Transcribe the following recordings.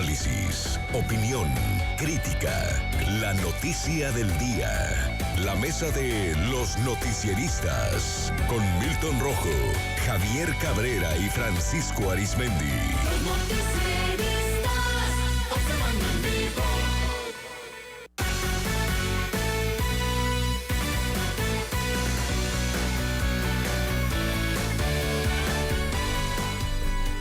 Análisis, opinión, crítica, la noticia del día. La mesa de los noticieristas con Milton Rojo, Javier Cabrera y Francisco Arizmendi. Los noticieristas observando en vivo.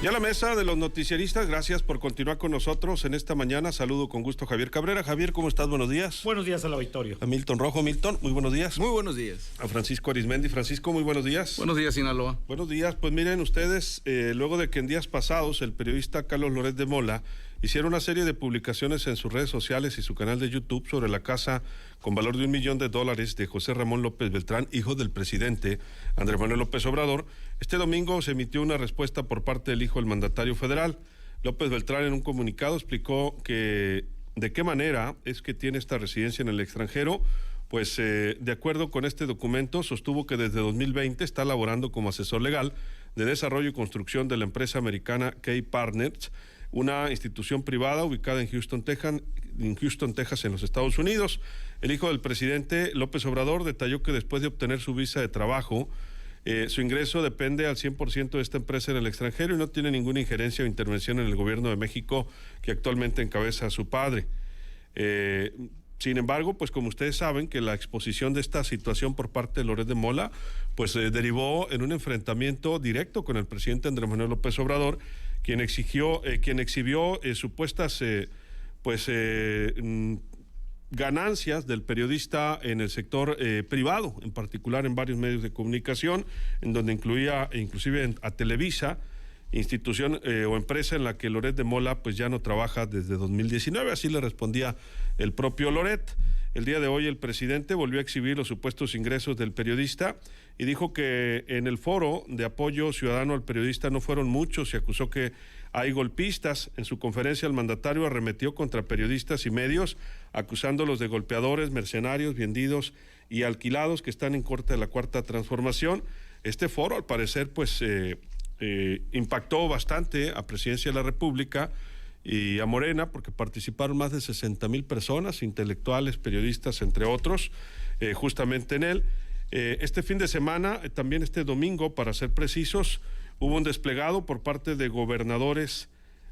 Ya la mesa de los noticieristas, gracias por continuar con nosotros en esta mañana. Saludo con gusto a Javier Cabrera. Javier, ¿cómo estás? Buenos días. Buenos días al auditorio. A Milton Rojo. Milton, muy buenos días. Muy buenos días. A Francisco Arizmendi. Francisco, muy buenos días. Buenos días, Sinaloa. Buenos días. Pues miren ustedes, luego de que en días pasados el periodista Carlos Loret de Mola hiciera una serie de publicaciones en sus redes sociales y su canal de YouTube sobre la casa con valor de $1 millón de José Ramón López Beltrán, hijo del presidente Andrés Manuel López Obrador, este domingo se emitió una respuesta por parte del hijo del mandatario federal. López Beltrán, en un comunicado, explicó que de qué manera es que tiene esta residencia en el extranjero. Pues de acuerdo con este documento, sostuvo que desde 2020 está laborando como asesor legal de desarrollo y construcción de la empresa americana Key Partners, una institución privada ubicada en Houston, Texas, en los Estados Unidos. El hijo del presidente López Obrador detalló que después de obtener su visa de trabajo, su ingreso depende al 100% de esta empresa en el extranjero y no tiene ninguna injerencia o intervención en el gobierno de México que actualmente encabeza a su padre. Sin embargo, pues como ustedes saben que la exposición de esta situación por parte de Loret de Mola, pues derivó en un enfrentamiento directo con el presidente Andrés Manuel López Obrador, quien exhibió supuestas ganancias del periodista en el sector privado, en particular en varios medios de comunicación, en donde incluía inclusive a Televisa, institución o empresa en la que Loret de Mola pues ya no trabaja desde 2019, así le respondía el propio Loret. El día de hoy el presidente volvió a exhibir los supuestos ingresos del periodista y dijo que en el foro de apoyo ciudadano al periodista no fueron muchos y acusó que hay golpistas. En su conferencia el mandatario arremetió contra periodistas y medios, acusándolos de golpeadores, mercenarios, vendidos y alquilados que están en corte de la Cuarta Transformación. Este foro al parecer pues impactó bastante a Presidencia de la República y a Morena, porque participaron más de 60,000 personas, intelectuales, periodistas, entre otros, justamente en él. Este fin de semana, también este domingo, para ser precisos, hubo un desplegado por parte de gobernadores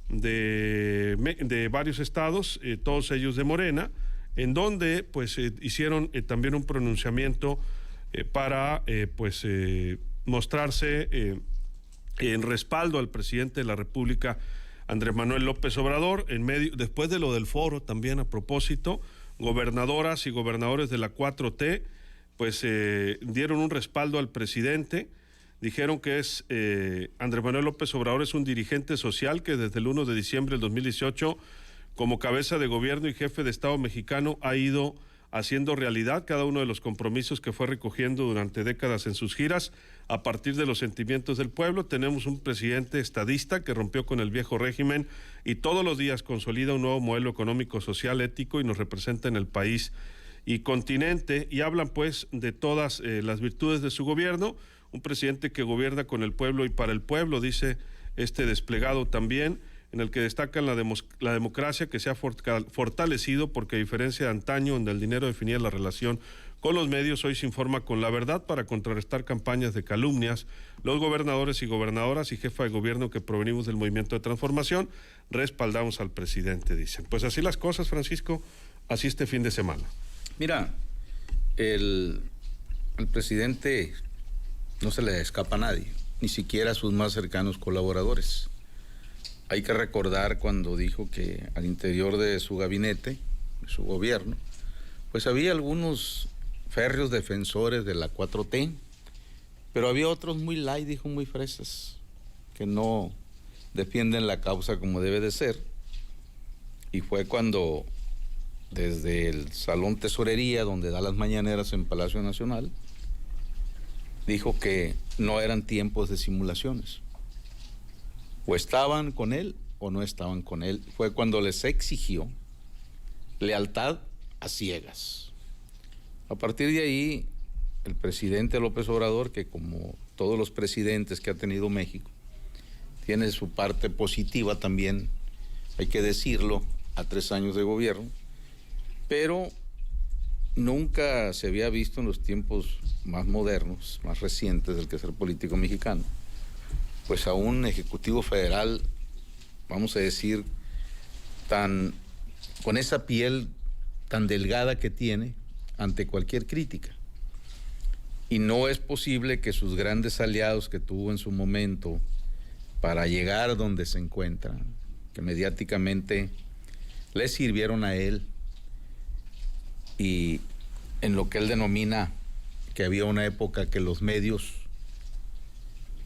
de varios estados, todos ellos de Morena, en donde pues hicieron también un pronunciamiento para mostrarse en respaldo al presidente de la República, Andrés Manuel López Obrador. Después de lo del foro, también a propósito, gobernadoras y gobernadores de la 4T pues dieron un respaldo al presidente. Dijeron que Andrés Manuel López Obrador es un dirigente social que desde el 1 de diciembre del 2018, como cabeza de gobierno y jefe de Estado mexicano, ha ido haciendo realidad cada uno de los compromisos que fue recogiendo durante décadas en sus giras a partir de los sentimientos del pueblo. Tenemos un presidente estadista que rompió con el viejo régimen y todos los días consolida un nuevo modelo económico, social, ético y nos representa en el país y continente, y hablan pues de todas las virtudes de su gobierno, un presidente que gobierna con el pueblo y para el pueblo, dice este desplegado también, en el que destacan la democracia que se ha fortalecido porque a diferencia de antaño, donde el dinero definía la relación con los medios, hoy se informa con la verdad para contrarrestar campañas de calumnias. Los gobernadores y gobernadoras y jefa de gobierno que provenimos del Movimiento de Transformación respaldamos al presidente, dicen. Pues así las cosas, Francisco, así este fin de semana. Mira, el presidente no se le escapa a nadie, ni siquiera a sus más cercanos colaboradores. Hay que recordar cuando dijo que al interior de su gabinete, de su gobierno, pues había algunos férreos defensores de la 4T, pero había otros muy light, dijo, muy fresas, que no defienden la causa como debe de ser. Y fue cuando, desde el Salón Tesorería, donde da las mañaneras en Palacio Nacional, dijo que no eran tiempos de simulaciones. O estaban con él o no estaban con él. Fue cuando les exigió lealtad a ciegas. A partir de ahí, el presidente López Obrador, que como todos los presidentes que ha tenido México, tiene su parte positiva también, hay que decirlo, a 3 años de gobierno, pero nunca se había visto en los tiempos más modernos, más recientes del quehacer político mexicano, pues a un Ejecutivo Federal, vamos a decir, con esa piel tan delgada que tiene ante cualquier crítica. Y no es posible que sus grandes aliados que tuvo en su momento para llegar donde se encuentra, que mediáticamente le sirvieron a él y en lo que él denomina que había una época que los medios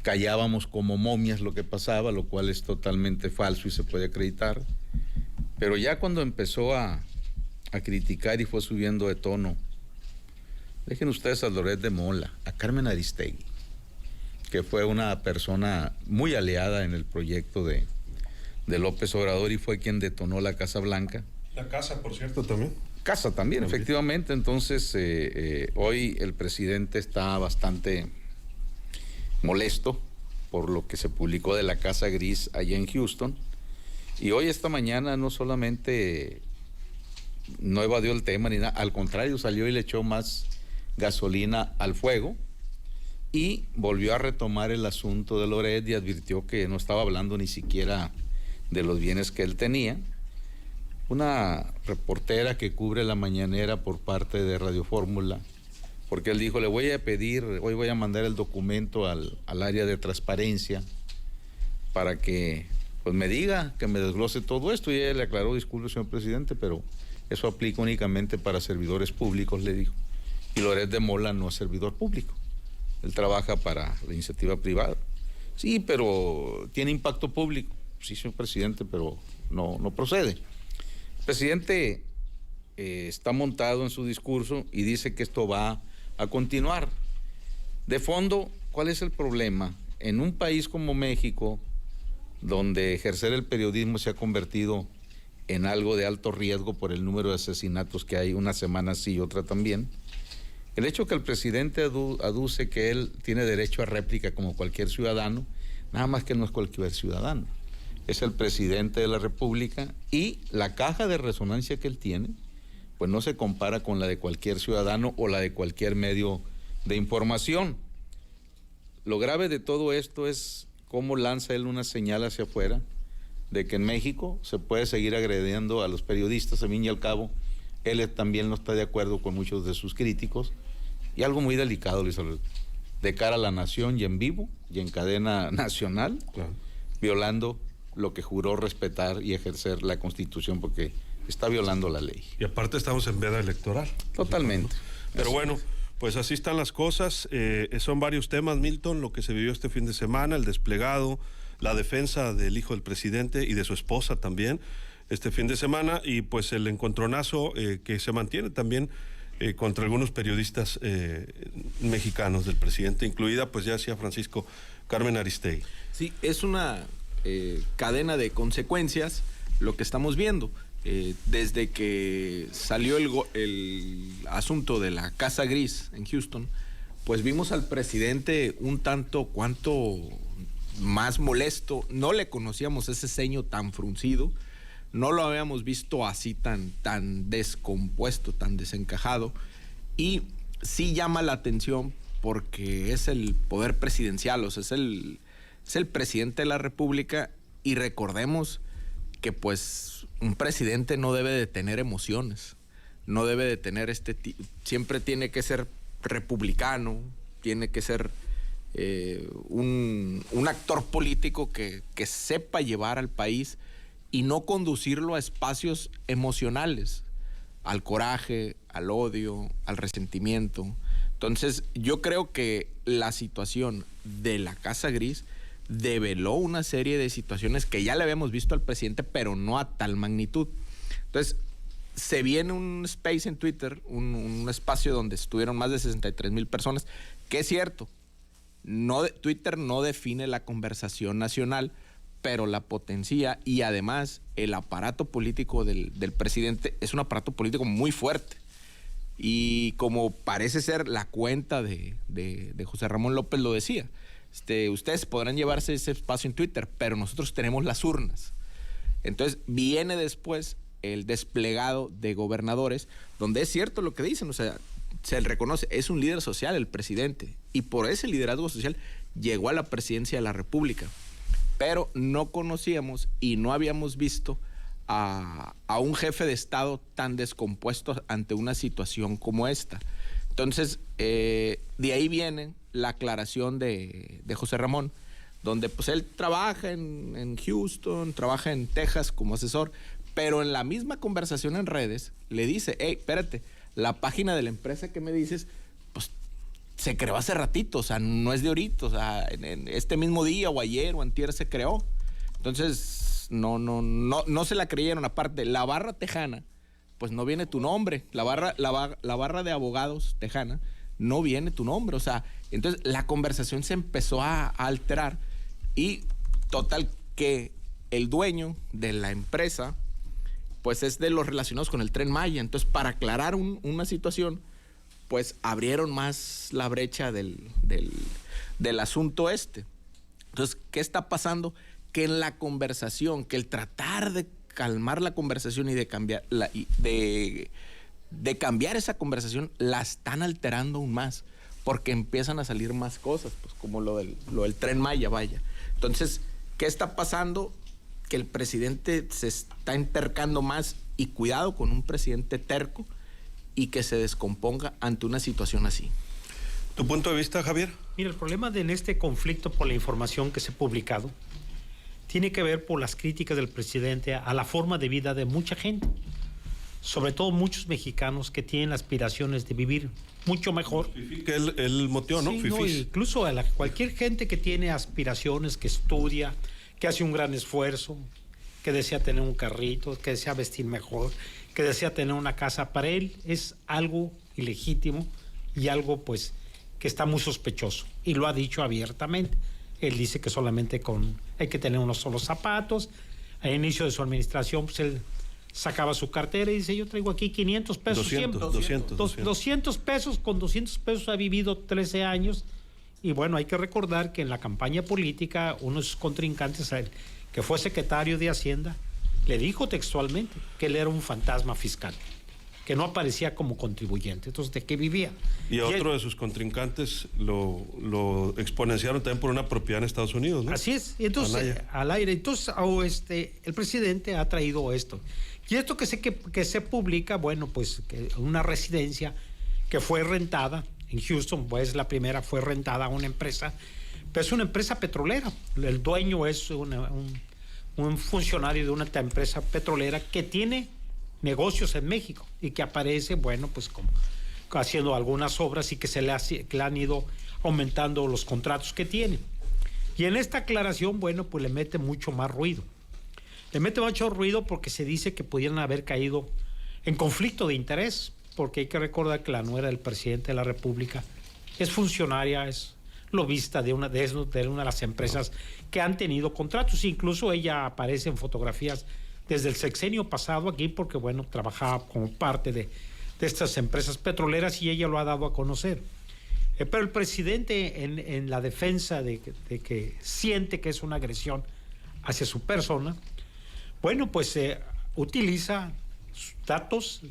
callábamos como momias lo que pasaba, lo cual es totalmente falso y se puede acreditar. Pero ya cuando empezó a criticar y fue subiendo de tono, dejen ustedes a Loret de Mola, a Carmen Aristegui, que fue una persona muy aliada en el proyecto de López Obrador y fue quien detonó la Casa Blanca. La casa, por cierto, también. Casa también, efectivamente. Entonces, hoy el presidente está bastante molesto por lo que se publicó de la Casa Gris allá en Houston. Y hoy, esta mañana, no solamente no evadió el tema ni nada, al contrario, salió y le echó más gasolina al fuego y volvió a retomar el asunto de Loret y advirtió que no estaba hablando ni siquiera de los bienes que él tenía. Una reportera que cubre la mañanera por parte de Radio Fórmula, porque él dijo, le voy a pedir, hoy voy a mandar el documento al área de transparencia para que pues me diga, que me desglose todo esto, y ella le aclaró, disculpe señor presidente, pero eso aplica únicamente para servidores públicos, le dijo, y Loret de Mola no es servidor público, él trabaja para la iniciativa privada. Sí, pero tiene impacto público, sí señor presidente, pero no procede. El presidente está montado en su discurso y dice que esto va a continuar. De fondo, ¿cuál es el problema? En un país como México, donde ejercer el periodismo se ha convertido en algo de alto riesgo por el número de asesinatos que hay, una semana sí y otra también, el hecho que el presidente aduce que él tiene derecho a réplica como cualquier ciudadano, nada más que no es cualquier ciudadano. Es el presidente de la República y la caja de resonancia que él tiene, pues no se compara con la de cualquier ciudadano o la de cualquier medio de información. Lo grave de todo esto es cómo lanza él una señal hacia afuera de que en México se puede seguir agrediendo a los periodistas. Al fin y al cabo, él también no está de acuerdo con muchos de sus críticos. Y algo muy delicado, Luis Alberto, de cara a la nación y en vivo y en cadena nacional, claro, violando lo que juró respetar y ejercer la Constitución, porque está violando la ley. Y aparte estamos en veda electoral. Totalmente. Pero bueno, pues así están las cosas. Son varios temas, Milton, lo que se vivió este fin de semana, el desplegado, la defensa del hijo del presidente y de su esposa también este fin de semana, y pues el encontronazo que se mantiene también contra algunos periodistas mexicanos del presidente, incluida, pues ya decía Francisco, Carmen Aristegui. Sí, es una cadena de consecuencias lo que estamos viendo. Desde que salió el asunto de la Casa Gris en Houston, pues vimos al presidente un tanto cuanto más molesto. No le conocíamos ese ceño tan fruncido, no lo habíamos visto así tan descompuesto, tan desencajado, y sí llama la atención porque es el poder presidencial, o sea, es el presidente de la República, y recordemos que pues un presidente no debe de tener emociones, no debe de tener siempre tiene que ser republicano, tiene que ser un actor político que sepa llevar al país y no conducirlo a espacios emocionales, al coraje, al odio, al resentimiento. Entonces, yo creo que la situación de la Casa Gris develó una serie de situaciones que ya le habíamos visto al presidente, pero no a tal magnitud. Entonces, se viene un space en Twitter, un espacio donde estuvieron más de 63,000 personas, que es cierto, Twitter no define la conversación nacional, pero la potencia, y además el aparato político del presidente es un aparato político muy fuerte. Y como parece ser la cuenta de José Ramón López lo decía, ustedes podrán llevarse ese espacio en Twitter, pero nosotros tenemos las urnas. Entonces viene después el desplegado de gobernadores, donde es cierto lo que dicen, o sea, se le reconoce, es un líder social el presidente, y por ese liderazgo social llegó a la presidencia de la República. Pero no conocíamos y no habíamos visto a un jefe de Estado tan descompuesto ante una situación como esta. Entonces, de ahí viene la aclaración de José Ramón, donde pues él trabaja en Houston, trabaja en Texas como asesor, pero en la misma conversación en redes le dice, hey, espérate, la página de la empresa que me dices, pues se creó hace ratito, o sea, no es de ahorita, o sea, en este mismo día o ayer o antier se creó. Entonces, no se la creyeron. Aparte, la barra tejana, pues no viene tu nombre. La barra de abogados tejana, no viene tu nombre. O sea, entonces la conversación se empezó a alterar y total que el dueño de la empresa, pues es de los relacionados con el Tren Maya. Entonces, para aclarar una situación, pues abrieron más la brecha del asunto este. Entonces, ¿qué está pasando? Que en la conversación, que el tratar de calmar la conversación y de cambiar de cambiar esa conversación, la están alterando aún más, porque empiezan a salir más cosas, pues como lo del Tren Maya, vaya. Entonces, ¿qué está pasando? Que el presidente se está entercando más, y cuidado con un presidente terco y que se descomponga ante una situación así. ¿Tu punto de vista, Javier? Mira, el problema en este conflicto por la información que se ha publicado tiene que ver por las críticas del presidente a la forma de vida de mucha gente, sobre todo muchos mexicanos que tienen aspiraciones de vivir mucho mejor. Que el motivo, ¿no? Sí, no, incluso a cualquier gente que tiene aspiraciones, que estudia, que hace un gran esfuerzo, que desea tener un carrito, que desea vestir mejor, que desea tener una casa, para él es algo ilegítimo y algo pues que está muy sospechoso, y lo ha dicho abiertamente. Él dice que solamente hay que tener unos solos zapatos. Al inicio de su administración, pues él sacaba su cartera y dice, yo traigo aquí 500 pesos. 200 pesos, con 200 pesos ha vivido 13 años. Y bueno, hay que recordar que en la campaña política, uno de sus contrincantes, que fue secretario de Hacienda, le dijo textualmente que él era un fantasma fiscal, que no aparecía como contribuyente. Entonces, ¿de qué vivía? Y a otro de sus contrincantes lo exponenciaron también por una propiedad en Estados Unidos, ¿no? Así es. Y entonces, al aire. Entonces, el presidente ha traído esto. Y esto que se publica, bueno, pues que una residencia que fue rentada en Houston, pues la primera fue rentada a una empresa, pero es una empresa petrolera. El dueño es un funcionario de una empresa petrolera que tiene negocios en México y que aparece, bueno, pues como haciendo algunas obras y que le han ido aumentando los contratos que tiene. Y en esta aclaración, bueno, pues le mete mucho más ruido. Le mete mucho ruido porque se dice que pudieran haber caído en conflicto de interés, porque hay que recordar que la nuera del presidente de la República es funcionaria, es lobista de una de las empresas que han tenido contratos. Incluso ella aparece en fotografías desde el sexenio pasado aquí, porque bueno, trabajaba como parte de estas empresas petroleras y ella lo ha dado a conocer. Pero el presidente, en la defensa de que siente que es una agresión hacia su persona, bueno, pues utiliza datos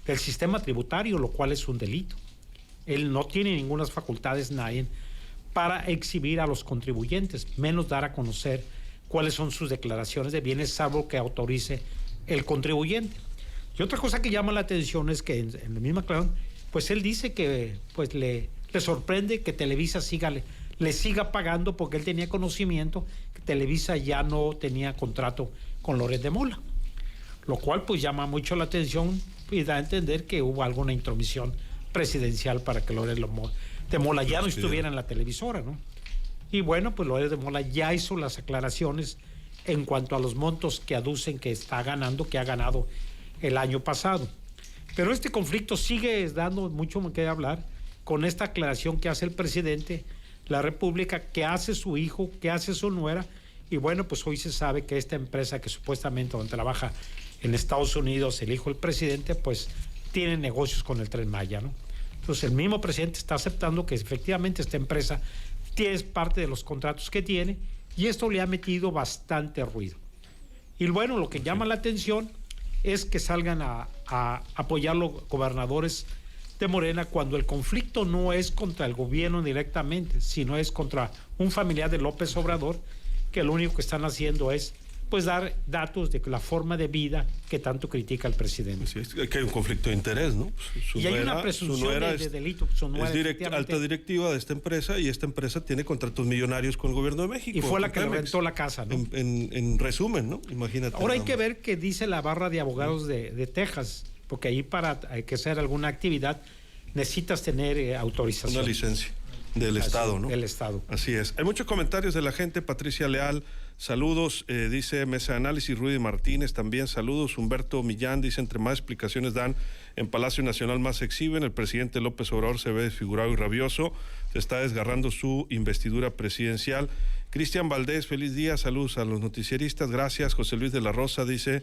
del sistema tributario, lo cual es un delito. Él no tiene ninguna facultades, nadie, para exhibir a los contribuyentes, menos dar a conocer cuáles son sus declaraciones de bienes, salvo que autorice el contribuyente. Y otra cosa que llama la atención es que en la misma aclaración, pues él dice que pues le sorprende que Televisa le siga pagando, porque él tenía conocimiento que Televisa ya no tenía contrato con Loret de Mola, lo cual pues llama mucho la atención y da a entender que hubo alguna intromisión presidencial para que Loret de Mola ya no estuviera en la televisora, ¿no? Y bueno, pues Loret de Mola ya hizo las aclaraciones en cuanto a los montos que aducen que está ganando, que ha ganado el año pasado. Pero este conflicto sigue dando mucho que hablar con esta aclaración que hace el presidente de la República, que hace su hijo, que hace su nuera. Y bueno, pues hoy se sabe que esta empresa que supuestamente donde trabaja en Estados Unidos el hijo del presidente, pues tiene negocios con el Tren Maya, ¿no? Entonces el mismo presidente está aceptando que efectivamente esta empresa es parte de los contratos que tiene, y esto le ha metido bastante ruido. Y bueno, lo que llama la atención es que salgan a apoyar los gobernadores de Morena cuando el conflicto no es contra el gobierno directamente, sino es contra un familiar de López Obrador, que lo único que están haciendo es pues dar datos de la forma de vida que tanto critica el presidente. Sí, es que hay un conflicto de interés, ¿no? Y hay una presunción de delito. Su nuera, es alta directiva de esta empresa y esta empresa tiene contratos millonarios con el gobierno de México. Y fue la que le rentó la casa, ¿no? En resumen, ¿no? Imagínate. Ahora hay que ver qué dice la barra de abogados de Texas, porque ahí para que hacer alguna actividad necesitas tener autorización. Una licencia del Estado, ¿no? Del Estado. Así es. Hay muchos comentarios de la gente. Patricia Leal, saludos. Dice Mesa de Análisis, Rudy Martínez también, saludos. Humberto Millán dice, entre más explicaciones dan en Palacio Nacional, más se exhiben. El presidente López Obrador se ve desfigurado y rabioso. Se está desgarrando su investidura presidencial. Cristian Valdés, feliz día. Saludos a los noticieristas. Gracias. José Luis de la Rosa dice,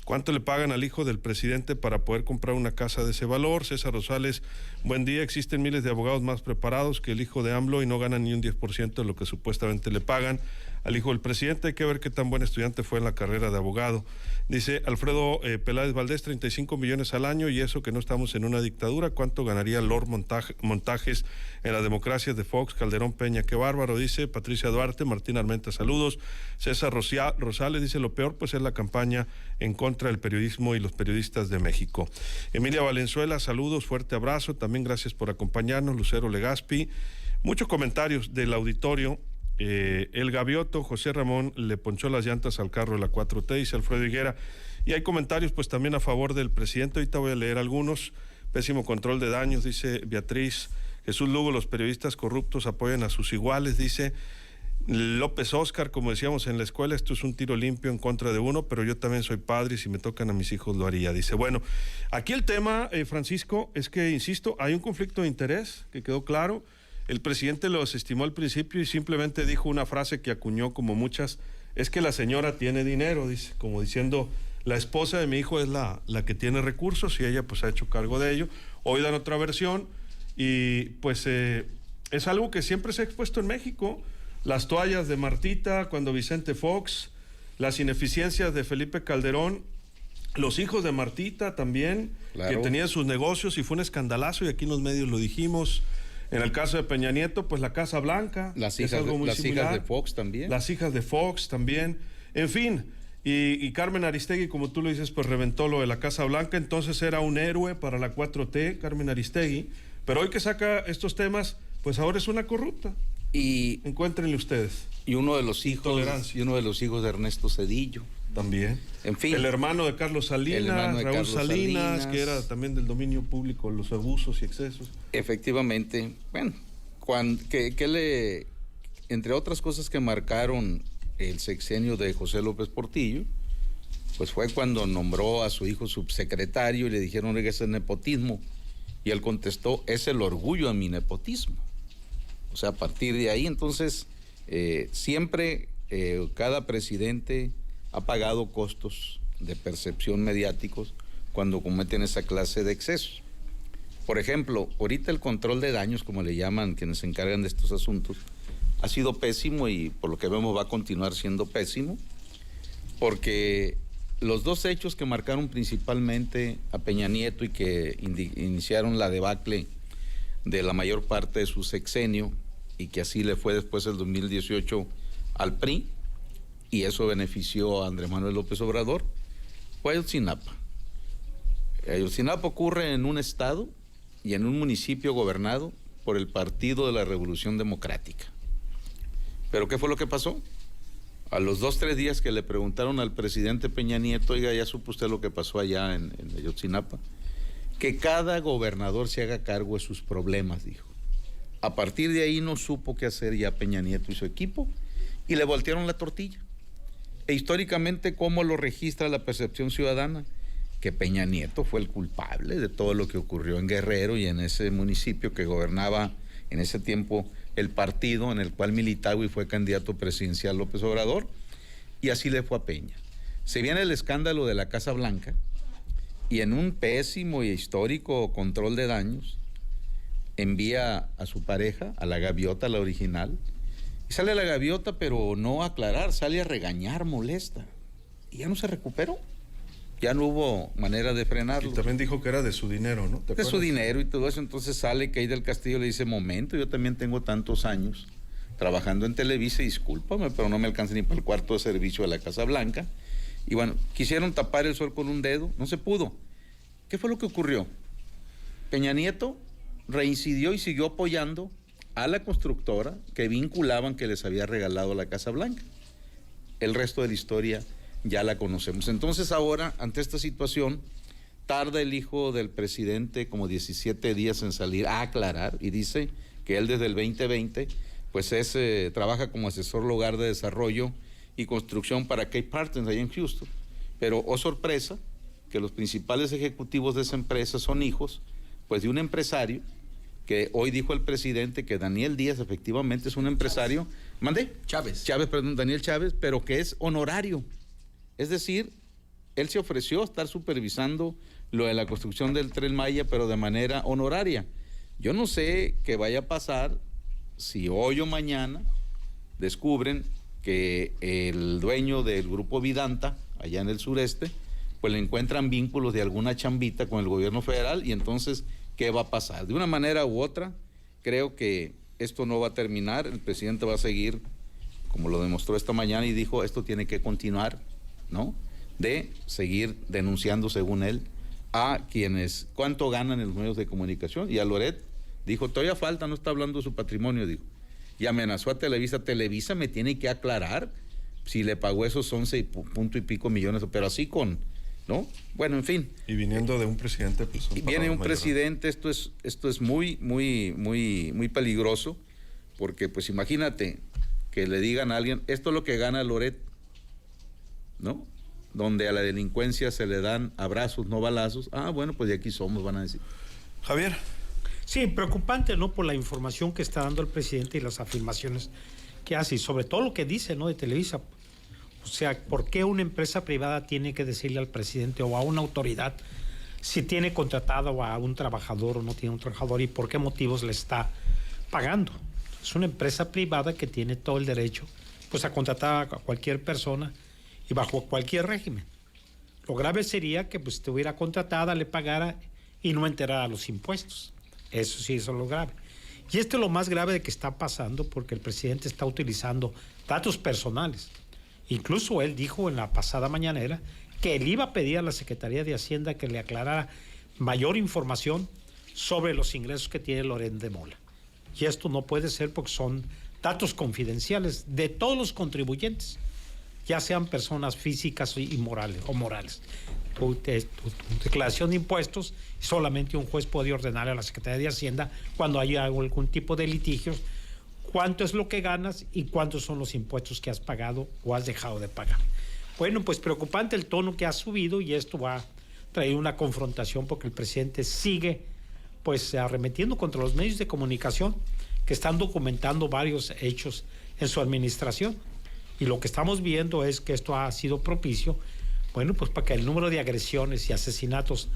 ¿cuánto le pagan al hijo del presidente para poder comprar una casa de ese valor? César Rosales, buen día. Existen miles de abogados más preparados que el hijo de AMLO y no ganan ni un 10% de lo que supuestamente le pagan al hijo del presidente. Hay que ver qué tan buen estudiante fue en la carrera de abogado. Dice Alfredo Peláez Valdés, 35 millones al año y eso que no estamos en una dictadura. ¿Cuánto ganaría Lord Montajes en las democracias de Fox, Calderón, Peña? Qué bárbaro, dice Patricia Duarte. Martín Armenta, saludos. César Rosales dice, lo peor pues es la campaña en contra del periodismo y los periodistas de México. Emilia Valenzuela, saludos, fuerte abrazo. También gracias por acompañarnos. Lucero Legaspi. Muchos comentarios del auditorio. El Gavioto, José Ramón le ponchó las llantas al carro de la 4T, dice Alfredo Higuera. Y hay comentarios pues también a favor del presidente. Ahorita voy a leer algunos. Pésimo control de daños, dice Beatriz. Jesús Lugo, los periodistas corruptos apoyan a sus iguales, dice López Óscar. Como decíamos en la escuela, esto es un tiro limpio en contra de uno, pero yo también soy padre y si me tocan a mis hijos lo haría. Dice, bueno, aquí el tema, Francisco, es que, insisto, hay un conflicto de interés que quedó claro. El presidente lo desestimó al principio y simplemente dijo una frase que acuñó como muchas, es que la señora tiene dinero, dice, como diciendo, la esposa de mi hijo es la que tiene recursos y ella pues ha hecho cargo de ello. Hoy dan otra versión y pues es algo que siempre se ha expuesto en México. Las toallas de Martita, cuando Vicente Fox, las ineficiencias de Felipe Calderón, los hijos de Martita también, claro, que tenían sus negocios y fue un escandalazo y aquí en los medios lo dijimos. En el caso de Peña Nieto, pues la Casa Blanca. Las hijas de Fox también. Las hijas de Fox también. En fin, y Carmen Aristegui, como tú lo dices, pues reventó lo de la Casa Blanca. Entonces era un héroe para la 4T, Carmen Aristegui. Pero hoy que saca estos temas, pues ahora es una corrupta. Y encuéntrenle ustedes. Y uno de los hijos de Ernesto Zedillo. También. En fin. El hermano de Carlos Salinas, Raúl Salinas, que era también del dominio público, los abusos y excesos. Efectivamente. Bueno, entre otras cosas que marcaron el sexenio de José López Portillo, pues fue cuando nombró a su hijo subsecretario y le dijeron, oiga, ese es nepotismo. Y él contestó, es el orgullo de mi nepotismo. O sea, a partir de ahí, entonces, siempre cada presidente ha pagado costos de percepción mediáticos cuando cometen esa clase de excesos. Por ejemplo, ahorita el control de daños, como le llaman quienes se encargan de estos asuntos, ha sido pésimo y por lo que vemos va a continuar siendo pésimo, porque los dos hechos que marcaron principalmente a Peña Nieto y que iniciaron la debacle de la mayor parte de su sexenio y que así le fue después del 2018 al PRI, y eso benefició a Andrés Manuel López Obrador, fue Ayotzinapa. Ayotzinapa ocurre en un estado y en un municipio gobernado por el Partido de la Revolución Democrática. ¿Pero qué fue lo que pasó? A los 2-3 días que le preguntaron al presidente Peña Nieto, oiga, ya supo usted lo que pasó allá en Ayotzinapa, que cada gobernador se haga cargo de sus problemas, dijo. A partir de ahí no supo qué hacer ya Peña Nieto y su equipo y le voltearon la tortilla. E históricamente, ¿cómo lo registra la percepción ciudadana? Que Peña Nieto fue el culpable de todo lo que ocurrió en Guerrero y en ese municipio que gobernaba en ese tiempo el partido en el cual militaba y fue candidato presidencial López Obrador, y así le fue a Peña. Se viene el escándalo de la Casa Blanca y en un pésimo y histórico control de daños envía a su pareja, a la gaviota, la original, y sale la gaviota, pero no a aclarar, sale a regañar, molesta. y ya no se recuperó. Ya no hubo manera de frenarlo. Y también dijo que era de su dinero, ¿no? De su dinero y todo eso. Entonces sale Kay del Castillo y le dice, momento, yo también tengo tantos años trabajando en Televisa, y discúlpame, pero no me alcanza ni para el cuarto de servicio de la Casa Blanca. Y bueno, quisieron tapar el sol con un dedo, no se pudo. ¿Qué fue lo que ocurrió? Peña Nieto reincidió y siguió apoyando a la constructora que vinculaban que les había regalado la Casa Blanca. El resto de la historia ya la conocemos. Entonces ahora, ante esta situación, tarda el hijo del presidente como 17 días en salir a aclarar, y dice que él desde el 2020 pues trabaja como asesor lugar de desarrollo y construcción para Kay Partners allá en Houston. Pero, oh sorpresa, que los principales ejecutivos de esa empresa son hijos pues de un empresario que hoy dijo el presidente que Daniel Díaz efectivamente es un empresario. ¿Mandé? Chávez, perdón, Daniel Chávez, pero que es honorario. Es decir, él se ofreció a estar supervisando lo de la construcción del Tren Maya, pero de manera honoraria. Yo no sé qué vaya a pasar si hoy o mañana descubren que el dueño del grupo Vidanta, allá en el sureste, pues le encuentran vínculos de alguna chambita con el gobierno federal, y entonces, ¿qué va a pasar? De una manera u otra, creo que esto no va a terminar. El presidente va a seguir, como lo demostró esta mañana, y dijo, esto tiene que continuar, ¿no? De seguir denunciando, según él, a quienes, cuánto ganan en los medios de comunicación. Y a Loret dijo, todavía falta, no está hablando de su patrimonio, dijo. Y amenazó a Televisa. Televisa me tiene que aclarar si le pagó esos 11 punto y pico millones, pero así con, ¿no? Bueno, en fin. Y viniendo de un presidente, pues... Y viene un presidente, esto es muy, muy, muy, muy peligroso, porque pues imagínate que le digan a alguien, esto es lo que gana Loret, ¿no? Donde a la delincuencia se le dan abrazos, no balazos. Ah, bueno, pues de aquí somos, van a decir. Javier. Sí, preocupante, ¿no? Por la información que está dando el presidente y las afirmaciones que hace, y sobre todo lo que dice, ¿no? De Televisa. O sea, ¿por qué una empresa privada tiene que decirle al presidente o a una autoridad si tiene contratado a un trabajador o no tiene un trabajador, y por qué motivos le está pagando? Es una empresa privada que tiene todo el derecho, pues, a contratar a cualquier persona y bajo cualquier régimen. Lo grave sería que pues estuviera contratada, le pagara y no enterara los impuestos. Eso sí, eso es lo grave. Y esto es lo más grave de que está pasando, porque el presidente está utilizando datos personales. Incluso él dijo en la pasada mañanera que él iba a pedir a la Secretaría de Hacienda que le aclarara mayor información sobre los ingresos que tiene Loret de Mola. Y esto no puede ser, porque son datos confidenciales de todos los contribuyentes, ya sean personas físicas y morales o morales. Tu declaración de impuestos, solamente un juez puede ordenarle a la Secretaría de Hacienda, cuando haya algún tipo de litigios, cuánto es lo que ganas y cuántos son los impuestos que has pagado o has dejado de pagar. Bueno, pues preocupante el tono que ha subido, y esto va a traer una confrontación, porque el presidente sigue pues arremetiendo contra los medios de comunicación que están documentando varios hechos en su administración. Y lo que estamos viendo es que esto ha sido propicio, bueno, pues para que el número de agresiones y asesinatos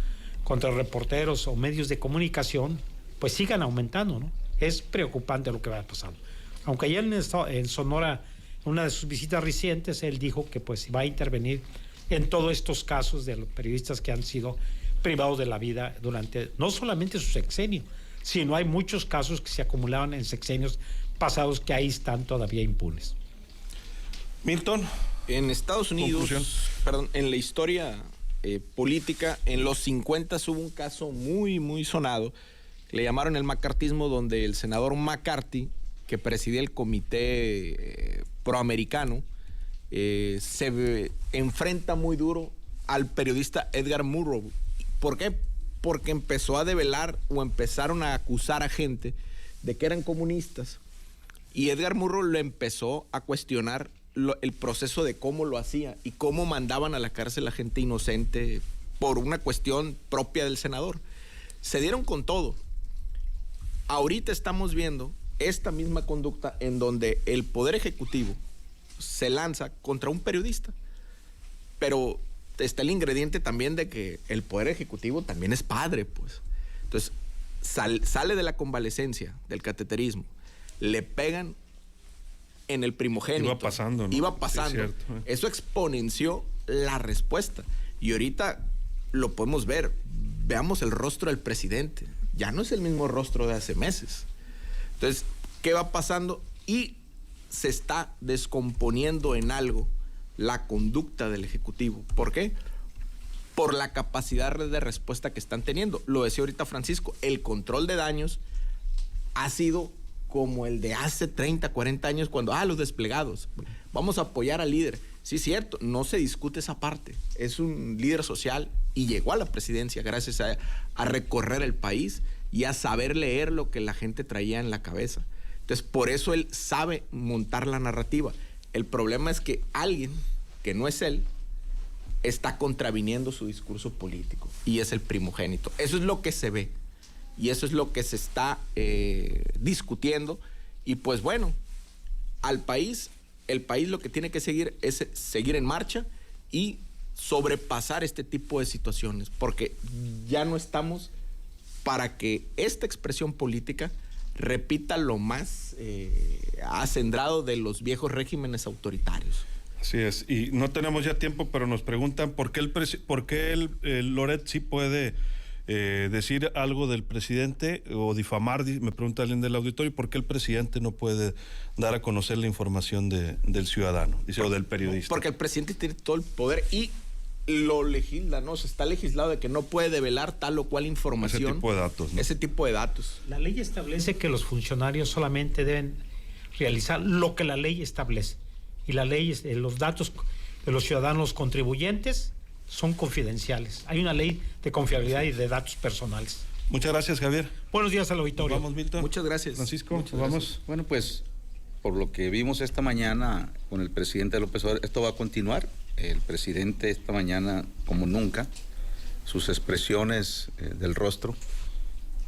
contra reporteros o medios de comunicación pues sigan aumentando, ¿no? Es preocupante lo que va pasando. Aunque ayer en Sonora, en una de sus visitas recientes, él dijo que pues va a intervenir en todos estos casos de los periodistas que han sido privados de la vida durante no solamente su sexenio, sino hay muchos casos que se acumulaban en sexenios pasados que ahí están todavía impunes. Milton. En Estados Unidos, en la historia política, en los 50 hubo un caso muy, muy sonado, le llamaron el macartismo, donde el senador McCarthy, que presidía el comité proamericano, se enfrenta muy duro al periodista Edgar Murrow. ¿Por qué? Porque empezó a develar, o empezaron a acusar a gente de que eran comunistas, y Edgar Murrow le empezó a cuestionar el proceso de cómo lo hacía y cómo mandaban a la cárcel a gente inocente por una cuestión propia del senador. Se dieron con todo. Ahorita estamos viendo esta misma conducta en donde el Poder Ejecutivo se lanza contra un periodista. Pero está el ingrediente también de que el Poder Ejecutivo también es padre, pues. Entonces, sale de la convalecencia, del cateterismo, le pegan en el primogénito. Iba pasando, ¿no? Iba pasando. Sí, es cierto. Eso exponenció la respuesta. Y ahorita lo podemos ver. Veamos el rostro del presidente. Ya no es el mismo rostro de hace meses. Entonces, ¿qué va pasando? Y se está descomponiendo en algo la conducta del Ejecutivo. ¿Por qué? Por la capacidad de respuesta que están teniendo. Lo decía ahorita Francisco, el control de daños ha sido como el de hace 30, 40 años cuando, los desplegados, vamos a apoyar al líder. Sí, cierto, no se discute esa parte. Es un líder social y llegó a la presidencia gracias a recorrer el país y a saber leer lo que la gente traía en la cabeza. Entonces, por eso él sabe montar la narrativa. El problema es que alguien que no es él está contraviniendo su discurso político y es el primogénito. Eso es lo que se ve y eso es lo que se está discutiendo. Y pues bueno, el país lo que tiene que seguir es seguir en marcha y sobrepasar este tipo de situaciones, porque ya no estamos para que esta expresión política repita lo más acendrado de los viejos regímenes autoritarios. Así es, y no tenemos ya tiempo, pero nos preguntan por qué el Loret sí puede decir algo del presidente o difamar, me pregunta alguien del auditorio, ¿por qué el presidente no puede dar a conocer la información del ciudadano, dice, o del periodista? Porque el presidente tiene todo el poder y lo legisla, ¿no? Se está legislado de que no puede develar tal o cual información. Ese tipo de datos, ¿no? Ese tipo de datos. La ley establece que los funcionarios solamente deben realizar lo que la ley establece. Y la ley, los datos de los ciudadanos contribuyentes son confidenciales. Hay una ley de confiabilidad y de datos personales. Muchas gracias, Javier. Buenos días al auditorio. Vamos, Milton. Muchas gracias. Francisco, Muchas vamos. gracias. Bueno, pues por lo que vimos esta mañana con el presidente López Obrador, esto va a continuar. El presidente esta mañana, como nunca, sus expresiones del rostro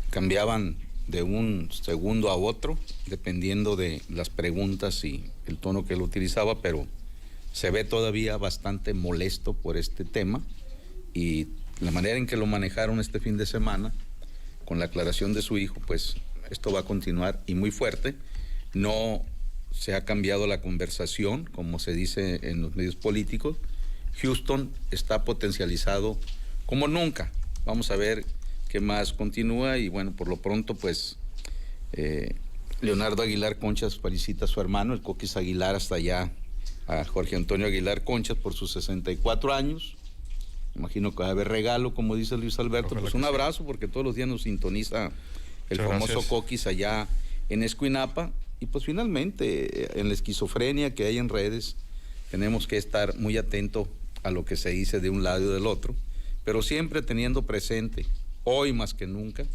cambiaban de un segundo a otro, dependiendo de las preguntas y el tono que él utilizaba, pero se ve todavía bastante molesto por este tema y la manera en que lo manejaron este fin de semana, con la aclaración de su hijo, pues esto va a continuar y muy fuerte. No se ha cambiado la conversación, como se dice en los medios políticos. Houston está potencializado como nunca. Vamos a ver qué más continúa y bueno, por lo pronto pues Leonardo Aguilar Conchas felicita a su hermano, el Coquis Aguilar, hasta allá, a Jorge Antonio Aguilar Conchas por sus 64 años. Imagino que va a haber regalo, como dice Luis Alberto. Ojalá, pues un abrazo, porque todos los días nos sintoniza el Muchas famoso gracias. Coquis allá en Escuinapa. Y pues finalmente, en la esquizofrenia que hay en redes, tenemos que estar muy atentos a lo que se dice de un lado y del otro, pero siempre teniendo presente, hoy más que nunca,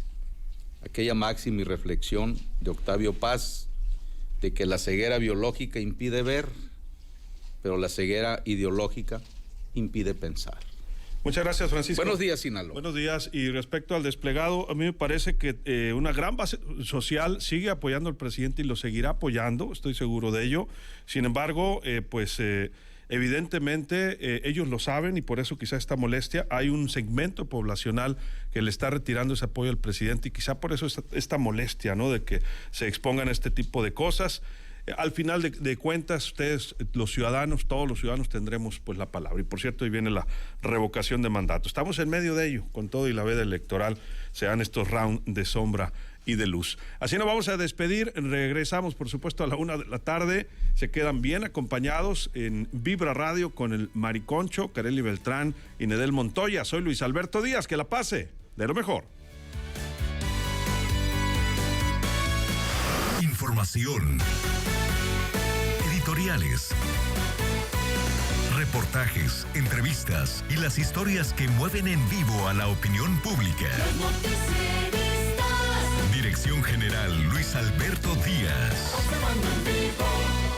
aquella máxima y reflexión de Octavio Paz, de que la ceguera biológica impide ver, pero la ceguera ideológica impide pensar. Muchas gracias, Francisco. Buenos días, Sinaloa. Buenos días. Y respecto al desplegado, a mí me parece que una gran base social sigue apoyando al presidente y lo seguirá apoyando, estoy seguro de ello. Sin embargo, evidentemente ellos lo saben y por eso quizá esta molestia. Hay un segmento poblacional que le está retirando ese apoyo al presidente y quizá por eso esta molestia, ¿no? De que se expongan este tipo de cosas. Al final de cuentas, ustedes, los ciudadanos, todos los ciudadanos tendremos pues la palabra. Y por cierto, ahí viene la revocación de mandato. Estamos en medio de ello, con todo y la veda electoral, se dan estos rounds de sombra y de luz. Así nos vamos a despedir. Regresamos, por supuesto, a la 1 de la tarde. Se quedan bien acompañados en Vibra Radio con el Mariconcho, Kareli Beltrán y Nedel Montoya. Soy Luis Alberto Díaz. Que la pase de lo mejor. Información, editoriales, reportajes, entrevistas y las historias que mueven en vivo a la opinión pública. Los noticieristas. Dirección General Luis Alberto Díaz. Observando en vivo.